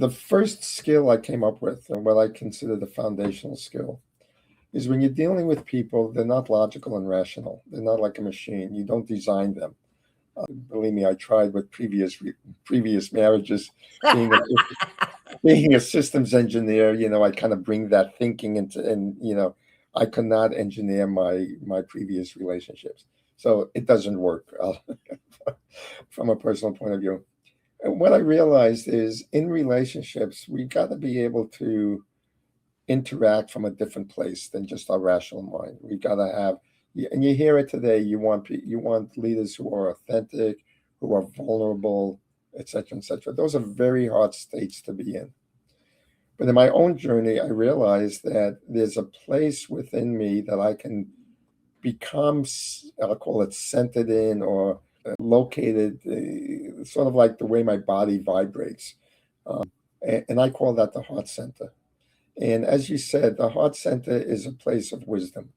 the first skill I came up with, and what I consider the foundational skill, is when you're dealing with people, they're not logical and rational. They're not like a machine. You don't design them. Believe me, I tried with previous marriages, being a being a systems engineer. I kind of bring that thinking into, and I could not engineer my previous relationships, so it doesn't work from a personal point of view. And what I realized is in relationships, we got to be able to interact from a different place than just our rational mind. We got to have, and you hear it today. You want leaders who are authentic, who are vulnerable, etc., etc. Those are very hard states to be in. But in my own journey, I realized that there's a place within me that I can become, I'll call it centered in, or located, sort of like the way my body vibrates. And I call that the heart center. And as you said, the heart center is a place of wisdom.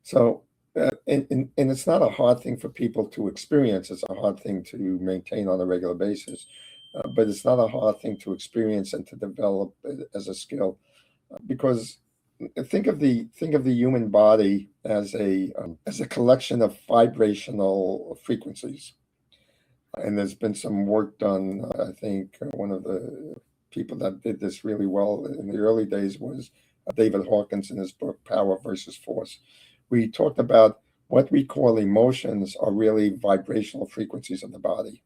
So, and it's not a hard thing for people to experience. It's a hard thing to maintain on a regular basis, but it's not a hard thing to experience and to develop as a skill, because think of the human body as a collection of vibrational frequencies. And there's been some work done. I think one of the people that did this really well in the early days was David Hawkins in his book Power versus Force. We talked about what we call emotions are really vibrational frequencies of the body.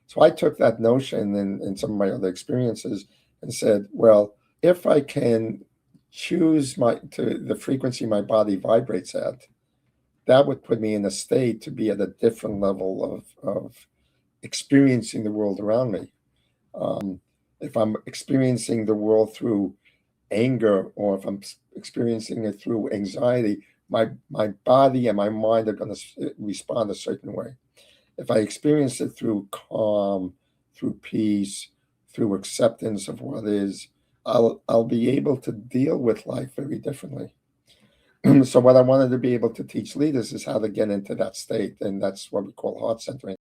So I took that notion and some of my other experiences and said, well, if I can choose the frequency my body vibrates at, that would put me in a state to be at a different level of experiencing the world around me. If I'm experiencing the world through anger, or if I'm experiencing it through anxiety, my body and my mind are going to respond a certain way. If I experience it through calm, through peace, through acceptance of what is, I'll be able to deal with life very differently. So what I wanted to be able to teach leaders is how to get into that state, and that's what we call heart centering.